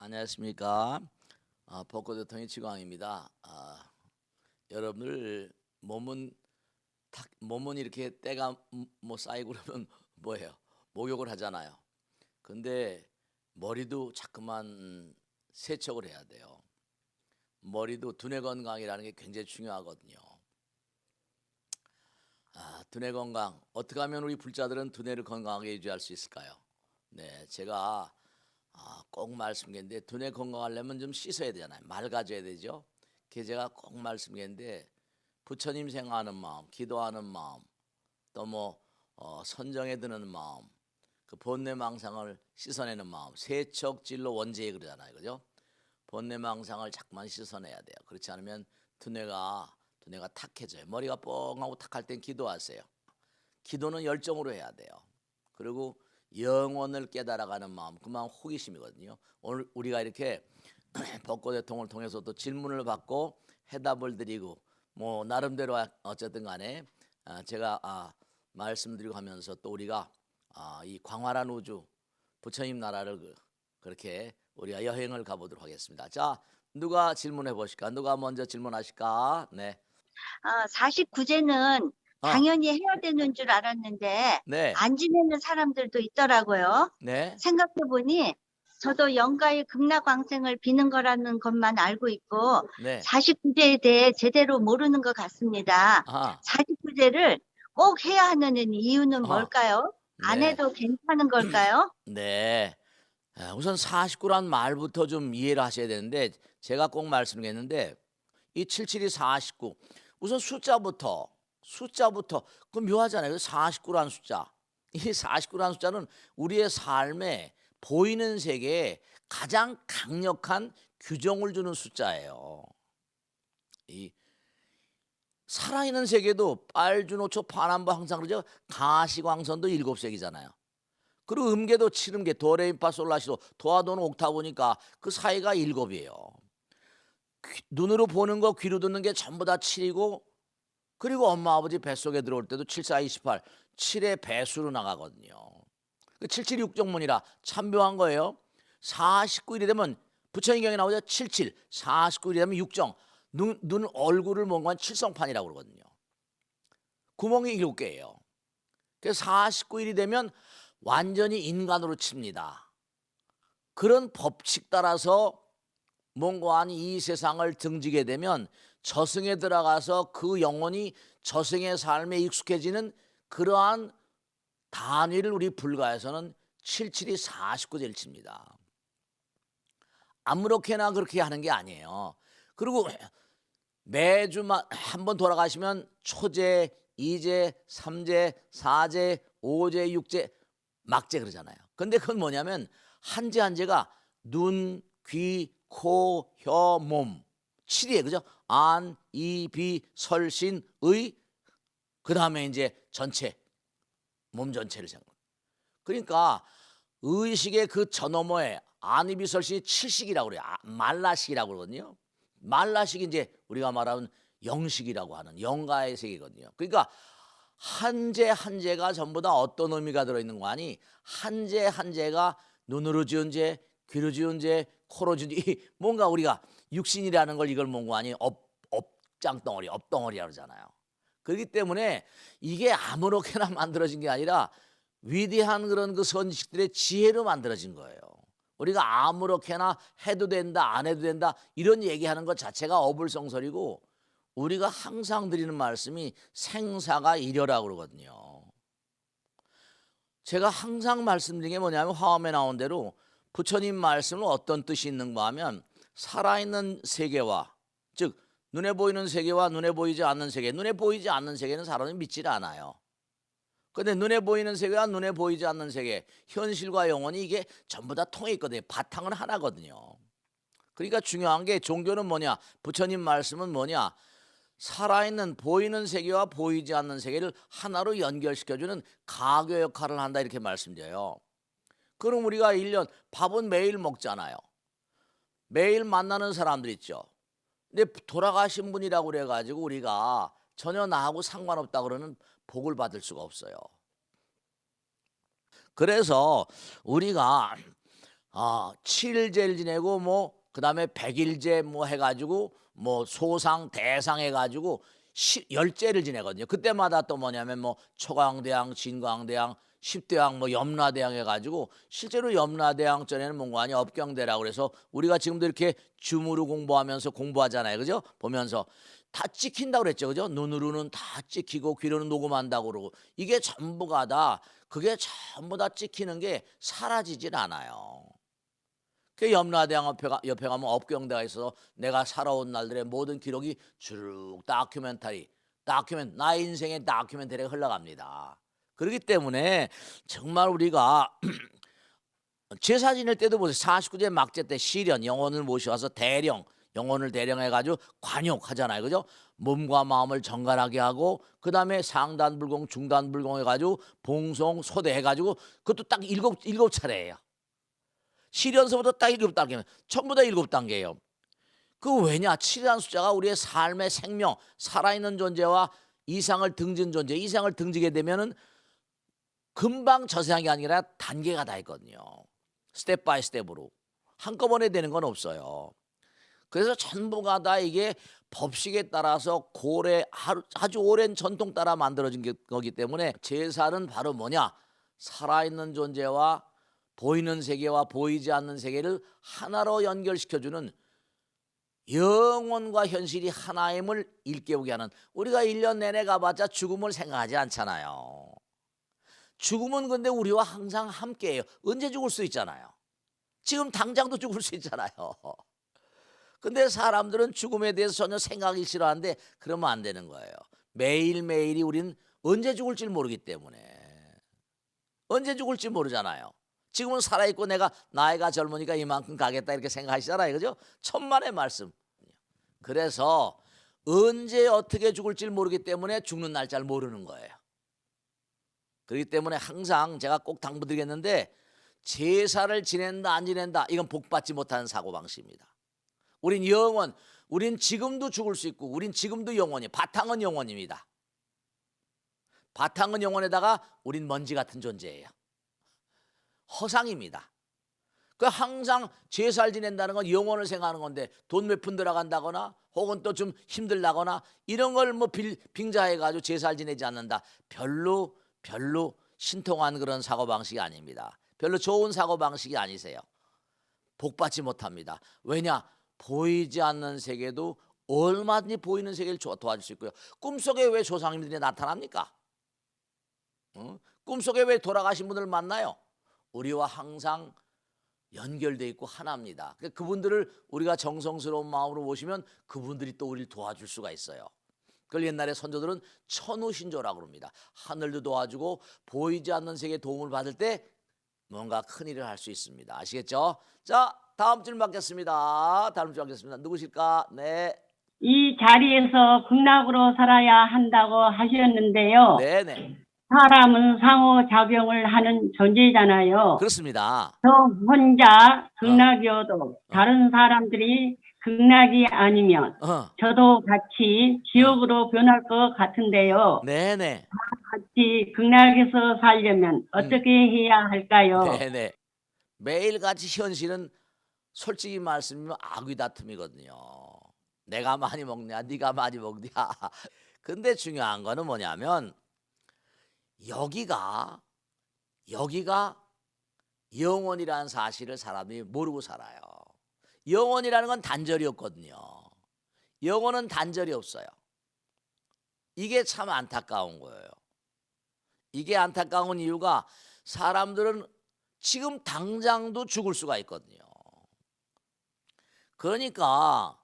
안녕하십니까. 벚꽃 대통령 지광입니다. 여러분들 몸은 이렇게 때가 뭐 쌓이고 그러면 뭐예요? 목욕을 하잖아요. 근데 머리도 자꾸만 세척을 해야 돼요. 머리도 두뇌 건강이라는 게 굉장히 중요하거든요. 두뇌 건강 어떻게 하면 우리 불자들은 두뇌를 건강하게 유지할 수 있을까요? 네, 제가 꼭 말씀드리는데 두뇌 건강하려면 좀 씻어야 되잖아요. 맑아져야 되죠. 그래서 제가 꼭 말씀드리는데 부처님 생각하는 마음, 기도하는 마음, 또 뭐 선정에 드는 마음, 그 본내망상을 씻어내는 마음, 세척질로 원죄 그러잖아요, 그죠? 본내망상을 자꾸만 씻어내야 돼요. 그렇지 않으면 두뇌가 탁해져요. 머리가 뻥하고 탁할 땐 기도하세요. 기도는 열정으로 해야 돼요. 그리고 영혼을 깨달아가는 마음, 그 마음 호기심이거든요. 오늘 우리가 이렇게 벚꽃 대통을 통해서도 질문을 받고 해답을 드리고 뭐 나름대로 어쨌든 간에 제가 말씀드리고 하면서 또 우리가 이 광활한 우주 부처님 나라를 그렇게 우리가 여행을 가보도록 하겠습니다. 자, 누가 질문해 보실까? 누가 먼저 질문하실까? 네. 49제는 어, 당연히 해야 되는 줄 알았는데 네, 안 지내는 사람들도 있더라고요. 네, 생각해 보니 저도 영가의 극락왕생을 비는 거라는 것만 알고 있고 네. 49제에 대해 제대로 모르는 것 같습니다. 아, 49제를 꼭 해야 하는 이유는 어, 뭘까요? 안 네, 해도 괜찮은 걸까요? 네. 우선 49란 말부터 좀 이해를 하셔야 되는데 제가 꼭 말씀드렸는데 이 77이 49. 우선 숫자부터 그 묘하잖아요. 49라는 숫자. 이 49라는 숫자는 우리의 삶에 보이는 세계에 가장 강력한 규정을 주는 숫자예요. 이 살아있는 세계도 빨주노초 파남보 항상 그러죠. 가시광선도 7색이잖아요. 그리고 음계도 7음계 도레미파솔라시도 도와도는 옥타브니까 그 사이가 7이에요. 눈으로 보는 거 귀로 듣는 게 전부 다 7이고 그리고 엄마 아버지 뱃속에 들어올 때도 7, 4, 28 7의 배수로 나가거든요. 그 776정문이라 참 묘한 거예요. 49일이 되면 부처인경에 나오죠. 77 49일이 되면 육정 눈 얼굴을 뭔가 칠성판이라고 그러거든요. 구멍이 7개예요. 그래서 49일이 되면 완전히 인간으로 칩니다. 그런 법칙 따라서 몽고한이 이 세상을 등지게 되면 저승에 들어가서 그 영혼이 저승의 삶에 익숙해지는 그러한 단위를 우리 불가에서는 77이 49제를 칩니다. 아무렇게나 그렇게 하는 게 아니에요. 그리고 매주 한 번 돌아가시면 초제, 이제, 삼제, 사제, 오제, 육제, 막제 그러잖아요. 근데 그건 뭐냐면 한제 한제가 눈, 귀, 코, 혀, 몸 7이에요. 그죠? 안, 이, 비, 설, 신, 의 그다음에 이제 전체 몸 전체를 생각. 그러니까 의식의 그 저 너머에 안, 이, 비, 설, 신이 칠식이라고 그래요. 말라식이라고 그러거든요. 말라식이 이제 우리가 말하는 영식이라고 하는 영가의 세계거든요. 그러니까 한제 한제가 전부 다 어떤 의미가 들어있는 거 아니? 한제 한제가 눈으로 지은 제, 귀로 지은 제, 코로 지은 제 뭔가 우리가 육신이라는 걸 이걸 뭔가 아니 업장덩어리, 업덩어리라고 그러잖아요. 그렇기 때문에 이게 아무렇게나 만들어진 게 아니라 위대한 그런 그 선지식들의 지혜로 만들어진 거예요. 우리가 아무렇게나 해도 된다, 안 해도 된다 이런 얘기하는 것 자체가 어불성설이고 우리가 항상 드리는 말씀이 생사가 이려라고 그러거든요. 제가 항상 말씀드린 게 뭐냐면 화엄에 나온 대로 부처님 말씀은 어떤 뜻이 있는가 하면 살아있는 세계와 즉 눈에 보이는 세계와 눈에 보이지 않는 세계, 눈에 보이지 않는 세계는 사람이 믿질 않아요. 근데 눈에 보이는 세계와 눈에 보이지 않는 세계, 현실과 영혼이 이게 전부 다 통해 있거든요. 바탕은 하나거든요. 그러니까 중요한 게 종교는 뭐냐? 부처님 말씀은 뭐냐? 살아있는 보이는 세계와 보이지 않는 세계를 하나로 연결시켜주는 가교 역할을 한다 이렇게 말씀드려요. 그럼 우리가 1년 밥은 매일 먹잖아요. 매일 만나는 사람들 있죠. 근데 돌아가신 분이라고 그래가지고 우리가 전혀 나하고 상관없다 그러는 복을 받을 수가 없어요. 그래서 우리가 7일제를 지내고 뭐 그다음에 100일제 뭐 해가지고 뭐 소상 대상 해가지고 열제를 지내거든요. 그때마다 또 뭐냐면 뭐 초광대왕, 진광대왕, 십대왕, 뭐 염라대왕 해가지고 실제로 염라대왕 전에는 뭔가 아니 업경대라고 그래서 우리가 지금도 이렇게 줌으로 공부하면서 공부하잖아요, 그죠? 보면서 다 찍힌다고 그랬죠, 그죠? 눈으로는 다 찍히고 귀로는 녹음한다고 그러고 이게 전부가 다 그게 전부 다 찍히는 게 사라지질 않아요. 그 염라대왕 옆에 가면 업경대가 있어서 내가 살아온 날들의 모든 기록이 쭉 나의 인생의 다큐멘터리가 흘러갑니다. 그렇기 때문에 정말 우리가 제사 지낼 때도 보세요. 49제 막제 때 시련 영혼을 모셔와서 영혼을 대령해가지고 관욕하잖아요, 그죠? 몸과 마음을 정갈하게 하고 그 다음에 상단불공, 중단불공 해가지고 봉송, 소대 해가지고 그것도 딱 일곱 차례예요. 시련서부터 딱 7단계면 전부 다 7단계예요. 그 왜냐? 7이라는 숫자가 우리의 삶의 생명, 살아있는 존재와 이상을 등진 존재, 이상을 등지게 되면은 금방 저 세상이 아니라 단계가 다 있거든요. 스텝 바이 스텝으로 한꺼번에 되는 건 없어요. 그래서 전부가 다 이게 법식에 따라서 아주 오랜 전통 따라 만들어진 거기 때문에 제사는 바로 뭐냐? 살아있는 존재와 보이는 세계와 보이지 않는 세계를 하나로 연결시켜주는 영혼과 현실이 하나임을 일깨우게 하는, 우리가 1년 내내 가봤자 죽음을 생각하지 않잖아요. 죽음은 근데 우리와 항상 함께해요. 언제 죽을 수 있잖아요. 지금 당장도 죽을 수 있잖아요. 근데 사람들은 죽음에 대해서 전혀 생각이 싫어하는데 그러면 안 되는 거예요. 매일매일이 우린 언제 죽을지 모르기 때문에. 언제 죽을지 모르잖아요. 지금은 살아있고 내가 나이가 젊으니까 이만큼 가겠다 이렇게 생각하시잖아요, 그죠? 천만의 말씀. 그래서 언제 어떻게 죽을지 모르기 때문에 죽는 날짜를 모르는 거예요. 그렇기 때문에 항상 제가 꼭 당부드리겠는데 제사를 지낸다 안 지낸다 이건 복받지 못하는 사고방식입니다. 우린 지금도 죽을 수 있고 우린 지금도 영원히, 바탕은 영원입니다. 바탕은 영원에다가 우린 먼지 같은 존재예요. 허상입니다. 그 항상 제사를 지낸다는 건 영혼을 생각하는 건데 돈 몇 푼 들어간다거나 혹은 또 좀 힘들다거나 이런 걸 뭐 빙자해가지고 제사를 지내지 않는다. 별로 신통한 그런 사고방식이 아닙니다. 별로 좋은 사고방식이 아니세요. 복받지 못합니다. 왜냐? 보이지 않는 세계도 얼마든지 보이는 세계를 도와줄 수 있고요. 꿈속에 왜 조상님들이 나타납니까? 꿈속에 왜 돌아가신 분들을 만나요? 우리와 항상 연결돼 있고 하나입니다. 그분들을 우리가 정성스러운 마음으로 모시면 그분들이 또 우리를 도와줄 수가 있어요. 그걸 옛날에 선조들은 천우신조라고 합니다. 하늘도 도와주고 보이지 않는 세계에 도움을 받을 때 뭔가 큰일을 할 수 있습니다. 아시겠죠? 자, 다음 질문 받겠습니다. 누구실까? 네. 이 자리에서 극락으로 살아야 한다고 하셨는데요. 네네. 사람은 상호작용을 하는 존재잖아요. 그렇습니다. 저 혼자 극락이어도 다른 사람들이 극락이 아니면 저도 같이 지옥으로 변할 것 같은데요. 네네. 같이 극락에서 살려면 어떻게 해야 할까요? 네네. 매일같이 현실은 솔직히 말씀이면 악의 다툼이거든요. 내가 많이 먹냐, 네가 많이 먹냐. 근데 중요한 거는 뭐냐면 여기가 영혼이라는 사실을 사람이 모르고 살아요. 영혼이라는 건 단절이 없거든요. 영혼은 단절이 없어요. 이게 참 안타까운 거예요. 이게 안타까운 이유가 사람들은 지금 당장도 죽을 수가 있거든요. 그러니까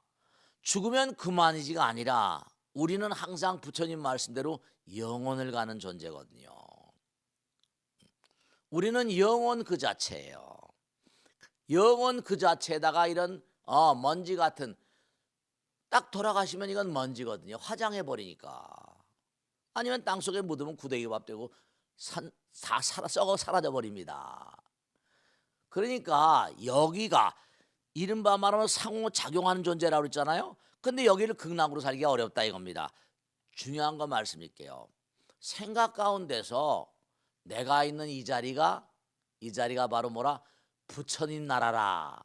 죽으면 그만이지가 아니라 우리는 항상 부처님 말씀대로 영혼을 가는 존재거든요. 우리는 영혼 그 자체예요. 영혼 그 자체에다가 이런 먼지 같은, 딱 돌아가시면 이건 먼지거든요. 화장해 버리니까. 아니면 땅속에 묻으면 구데기 밥 되고 다 썩어 사라져 버립니다. 그러니까 여기가 이른바 말하면 상호작용하는 존재라고 그랬잖아요. 근데 여기를 극락으로 살기가 어렵다 이겁니다. 중요한 거 말씀드릴게요. 생각 가운데서 내가 있는 이 자리가 바로 뭐라? 부처님 나라라,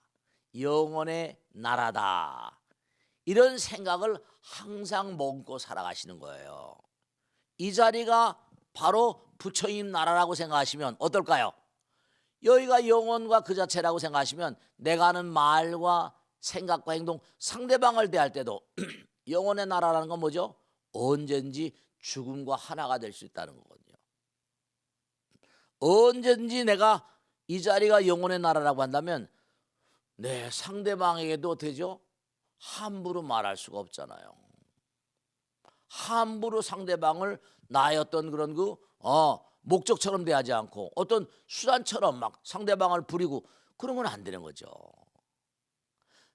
영원의 나라다, 이런 생각을 항상 먹고 살아가시는 거예요. 이 자리가 바로 부처님 나라라고 생각하시면 어떨까요? 여기가 영혼과 그 자체라고 생각하시면 내가 하는 말과 생각과 행동, 상대방을 대할 때도 영혼의 나라라는 건 뭐죠? 언제든지 죽음과 하나가 될 수 있다는 거거든요. 언제든지 내가 이 자리가 영혼의 나라라고 한다면 내 상대방에게도 되죠? 함부로 말할 수가 없잖아요. 함부로 상대방을 나의 어떤 그런 목적처럼 대하지 않고 어떤 수단처럼 막 상대방을 부리고 그러면 안 되는 거죠.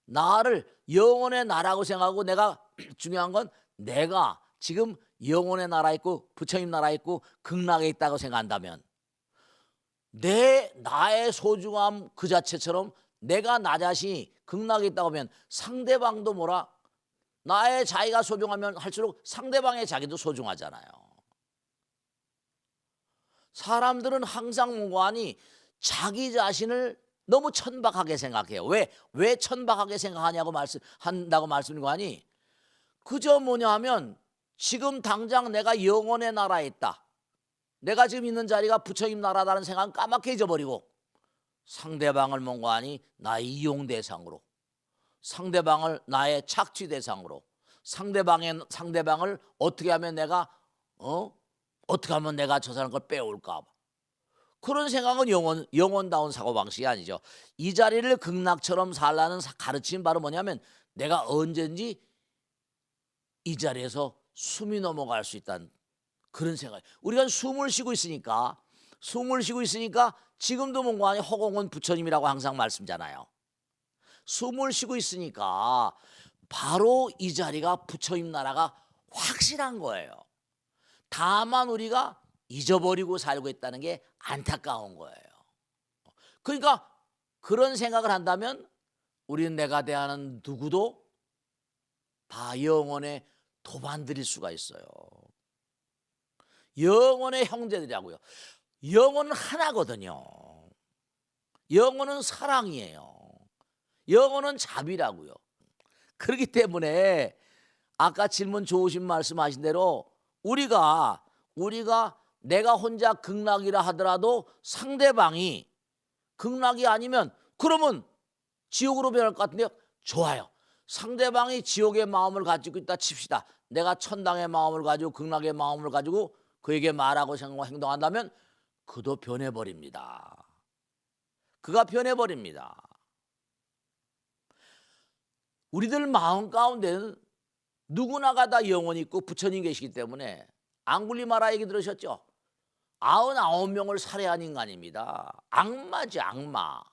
나를 영혼의 나라고 생각하고 내가 중요한 건 내가 지금 영혼의 나라에 있고 부처님 나라에 있고 극락에 있다고 생각한다면 나의 소중함 그 자체처럼 내가 나 자신이 극락에 있다고 하면 상대방도 뭐라? 나의 자기가 소중하면 할수록 상대방의 자기도 소중하잖아요. 사람들은 항상 뭔가하니 자기 자신을 너무 천박하게 생각해요. 왜 천박하게 생각하냐고 한다고 말씀드린 거 아니? 그저 뭐냐 하면 지금 당장 내가 영혼의 나라에 있다, 내가 지금 있는 자리가 부처님 나라라는 생각은 까맣게 잊어버리고 상대방을 뭔가하니 나의 이용 대상으로, 상대방을 나의 착취 대상으로, 상대방을 어떻게 하면 내가 어떻게 하면 내가 저 사람 걸 빼올까, 그런 생각은 영혼다운 사고방식이 아니죠. 이 자리를 극락처럼 살라는 가르침이 바로 뭐냐면 내가 언제든지 이 자리에서 숨이 넘어갈 수 있다는 그런 생각. 우리가 숨을 쉬고 있으니까 지금도 뭔가 아니 허공은 부처님이라고 항상 말씀잖아요. 숨을 쉬고 있으니까 바로 이 자리가 부처님 나라가 확실한 거예요. 다만 우리가 잊어버리고 살고 있다는 게 안타까운 거예요. 그러니까 그런 생각을 한다면 우리는 내가 대하는 누구도 다 영혼의 도반들일 수가 있어요. 영혼의 형제들이라고요. 영혼은 하나거든요. 영혼은 사랑이에요. 영혼은 자비라고요. 그렇기 때문에 아까 질문 좋으신 말씀하신 대로 우리가 내가 혼자 극락이라 하더라도 상대방이 극락이 아니면 그러면 지옥으로 변할 것 같은데요. 좋아요. 상대방이 지옥의 마음을 가지고 있다 칩시다. 내가 천당의 마음을 가지고 극락의 마음을 가지고 그에게 말하고 생각하고 행동한다면 그도 변해버립니다. 그가 변해버립니다. 우리들 마음 가운데는 누구나가 다 영혼이 있고 부처님 계시기 때문에 앙굴리마라 얘기 들으셨죠? 99명을 살해한 인간입니다. 악마지, 악마.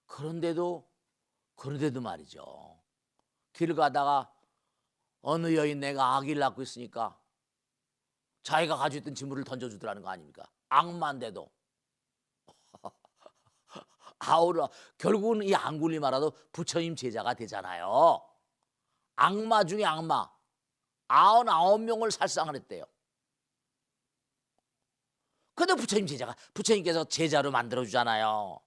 그런데도 말이죠. 길 가다가 어느 여인 내가 아기를 낳고 있으니까 자기가 가지고 있던 짐을 던져주더라는 거 아닙니까? 악마인데도. 결국은 이 앙굴리마라도 부처님 제자가 되잖아요. 악마 중에 악마. 99명을 살상을 했대요. 근데 부처님께서 제자로 만들어주잖아요.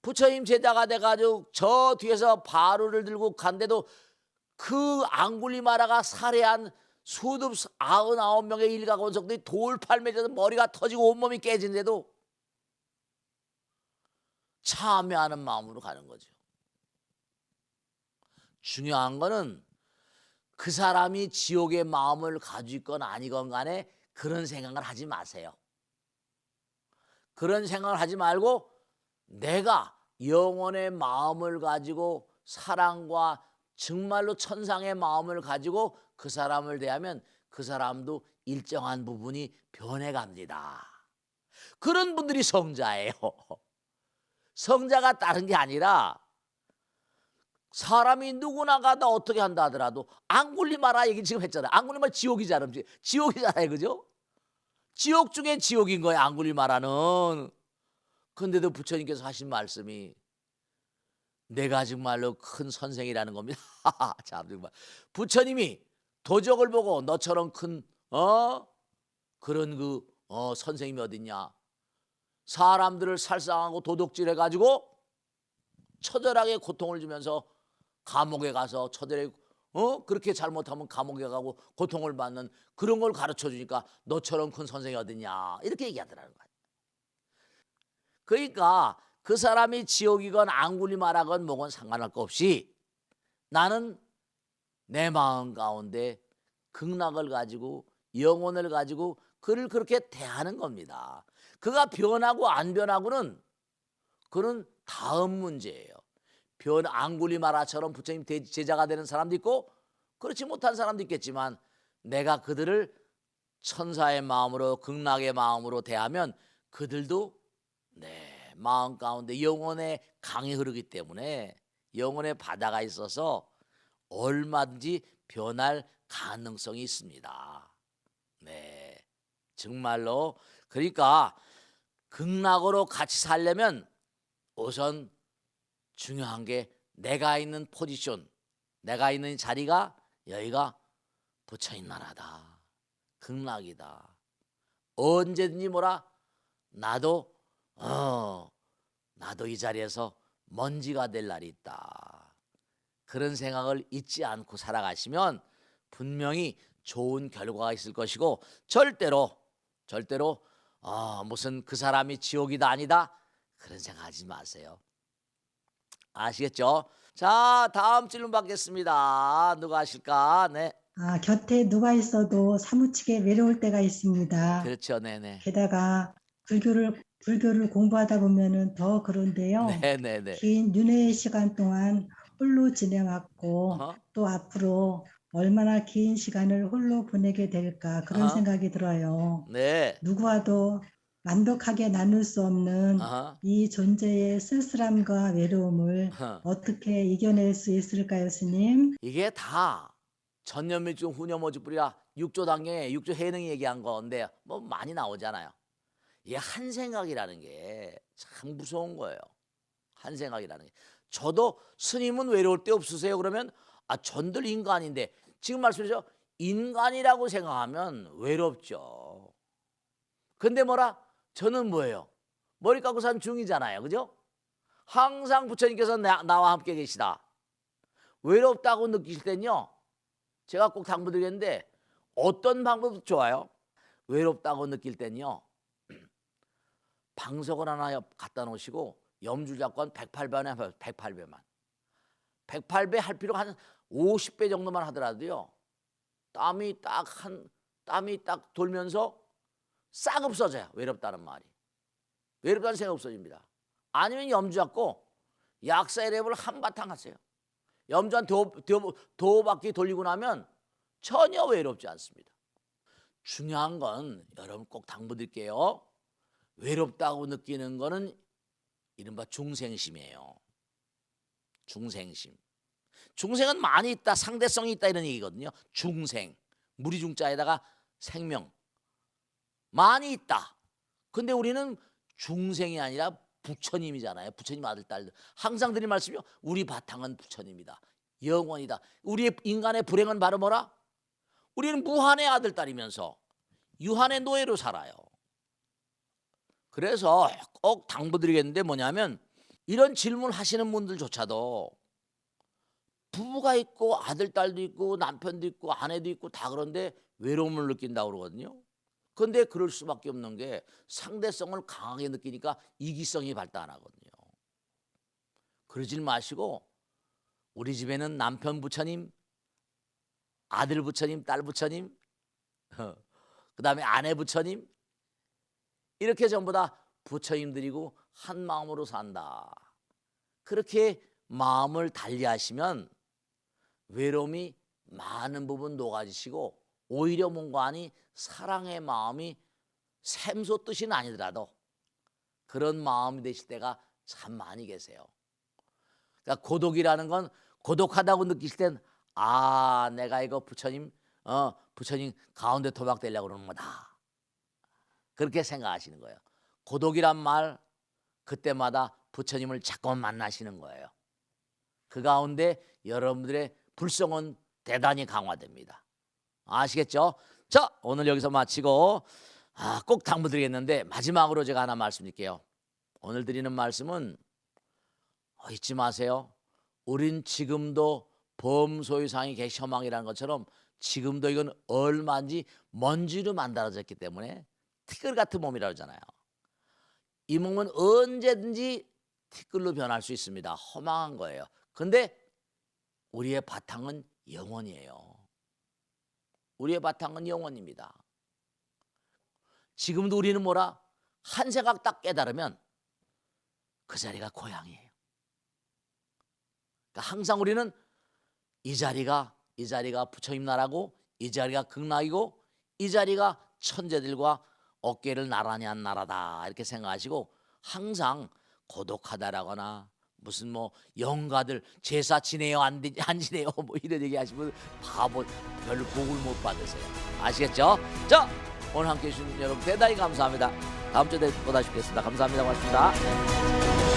부처님 제자가 돼가지고 저 뒤에서 바루를 들고 간데도 그 앙굴리마라가 살해한 수둡 99명의 일가권속들이 돌팔 매져서 머리가 터지고 온몸이 깨진데도 참여하는 마음으로 가는 거죠. 중요한 거는 그 사람이 지옥의 마음을 가지고 있건 아니건 간에 그런 생각을 하지 마세요. 그런 생각을 하지 말고 내가 영혼의 마음을 가지고 사랑과 정말로 천상의 마음을 가지고 그 사람을 대하면 그 사람도 일정한 부분이 변해갑니다. 그런 분들이 성자예요. 성자가 다른 게 아니라 사람이 누구나가 다 어떻게 한다 하더라도 앙굴리마라 얘기 지금 했잖아요. 앙굴리마라 지옥이잖아요. 그죠? 지옥 중에 지옥인 거예요. 앙굴리마라는. 그런데도 부처님께서 하신 말씀이 내가 정말로 큰 선생이라는 겁니다. 참 정말 부처님이 도적을 보고 너처럼 큰 그런 선생님이 어딨냐? 사람들을 살상하고 도둑질해 가지고 처절하게 고통을 주면서 감옥에 가서 처절하게 그렇게 잘못하면 감옥에 가고 고통을 받는 그런 걸 가르쳐 주니까 너처럼 큰 선생이 어딨냐 이렇게 얘기하더라는 거야. 그러니까 그 사람이 지옥이건 앙구리마라건 뭐건 상관할 거 없이 나는 내 마음 가운데 극락을 가지고 영혼을 가지고 그를 그렇게 대하는 겁니다. 그가 변하고 안 변하고는 그는 다음 문제예요. 앙구리마라처럼 부처님 제자가 되는 사람도 있고 그렇지 못한 사람도 있겠지만 내가 그들을 천사의 마음으로 극락의 마음으로 대하면 그들도 내 마음 가운데 영혼의 강이 흐르기 때문에 영혼의 바다가 있어서 얼마든지 변할 가능성이 있습니다. 네, 정말로. 그러니까 극락으로 같이 살려면 우선 중요한 게 내가 있는 포지션, 내가 있는 자리가 여기가 부처님 나라다, 극락이다. 언제든지 뭐라 나도 이 자리에서 먼지가 될 날이 있다. 그런 생각을 잊지 않고 살아가시면 분명히 좋은 결과가 있을 것이고 절대로 무슨 그 사람이 지옥이다 아니다 그런 생각하지 마세요. 아시겠죠? 자, 다음 질문 받겠습니다. 누가 하실까? 네. 곁에 누가 있어도 사무치게 외로울 때가 있습니다. 그렇죠. 네네. 게다가 불교를 공부하다 보면은 더 그런데요. 네네네. 긴 윤회의 시간 동안 홀로 지내왔고 또 앞으로 얼마나 긴 시간을 홀로 보내게 될까 그런 생각이 들어요. 네. 누구와도 완벽하게 나눌 수 없는 이 존재의 쓸쓸함과 외로움을 어떻게 이겨낼 수 있을까요, 스님? 이게 다 전념밀중 후념오죽불이라 6조 단경에 6조 해능이 얘기한 건데 뭐 많이 나오잖아요. 이게 한 생각이라는 게 참 무서운 거예요. 한 생각이라는 게. 저도 스님은 외로울 때 없으세요? 그러면 전들 인간인데 지금 말씀하셨죠? 인간이라고 생각하면 외롭죠. 근데 뭐라? 저는 뭐예요? 머리 깎고 산 중이잖아요. 그죠? 항상 부처님께서 나와 함께 계시다. 외롭다고 느끼실 땐요. 제가 꼭 당부드리겠는데 어떤 방법도 좋아요. 외롭다고 느낄 땐요. 방석을 하나 갖다 놓으시고 염주 잡고 한 108배만 108배만 108배 할 필요가 한 50배 정도만 하더라도요. 땀이 딱 돌면서 싹 없어져요. 외롭다는 말이. 외롭다는 생각 없어집니다. 아니면 염주 잡고 약사의 랩을 한바탕 하세요. 염주 한 두 바퀴 돌리고 나면 전혀 외롭지 않습니다. 중요한 건 여러분 꼭 당부드릴게요. 외롭다고 느끼는 거는 이른바 중생심이에요. 중생심. 중생은 많이 있다, 상대성이 있다 이런 얘기거든요. 중생, 무리중자에다가 생명. 많이 있다. 근데 우리는 중생이 아니라 부처님이잖아요. 부처님 아들, 딸들. 항상 드린 말씀이요. 우리 바탕은 부처님이다. 영원이다. 우리의 인간의 불행은 바로 뭐라? 우리는 무한의 아들, 딸이면서 유한의 노예로 살아요. 그래서 꼭 당부드리겠는데 뭐냐면 이런 질문 하시는 분들조차도 부부가 있고 아들, 딸도 있고 남편도 있고 아내도 있고 다 그런데 외로움을 느낀다고 그러거든요. 그런데 그럴 수밖에 없는 게 상대성을 강하게 느끼니까 이기성이 발달 안 하거든요. 그러질 마시고 우리 집에는 남편 부처님, 아들 부처님, 딸 부처님, 그 다음에 아내 부처님 이렇게 전부 다 부처님들이고 한 마음으로 산다. 그렇게 마음을 달리하시면 외로움이 많은 부분 녹아지시고 오히려 뭔가니 사랑의 마음이 샘솟듯이는 아니더라도 그런 마음이 되실 때가 참 많이 계세요. 그러니까 고독이라는 건 고독하다고 느끼실 땐 내가 이거 부처님 가운데 도박되려고 그러는 거다. 그렇게 생각하시는 거예요. 고독이란 말 그때마다 부처님을 자꾸만 만나시는 거예요. 그 가운데 여러분들의 불성은 대단히 강화됩니다. 아시겠죠? 자, 오늘 여기서 마치고 꼭 당부드리겠는데 마지막으로 제가 하나 말씀드릴게요. 오늘 드리는 말씀은 잊지 마세요. 우린 지금도 범소유상이 개셔망이라는 것처럼 지금도 이건 얼마인지 먼지로 만들어졌기 때문에 티끌 같은 몸이라고 하잖아요. 이 몸은 언제든지 티끌로 변할 수 있습니다. 허망한 거예요. 근데 우리의 바탕은 영원이에요. 우리의 바탕은 영원입니다. 지금도 우리는 뭐라? 한 생각 딱 깨달으면 그 자리가 고향이에요. 그러니까 항상 우리는 이 자리가 부처님 나라고, 이 자리가 극락이고, 이 자리가 천재들과 어깨를 나란히 한 나라다 이렇게 생각하시고 항상 고독하다라거나 무슨 뭐 영가들 제사 지내요 안 지내요 뭐 이런 얘기 하시면 바보, 별로 복을 못 받으세요. 아시겠죠? 자, 오늘 함께해 주신 여러분 대단히 감사합니다. 다음 주에 또 다시 뵙겠습니다. 감사합니다. 고맙습니다.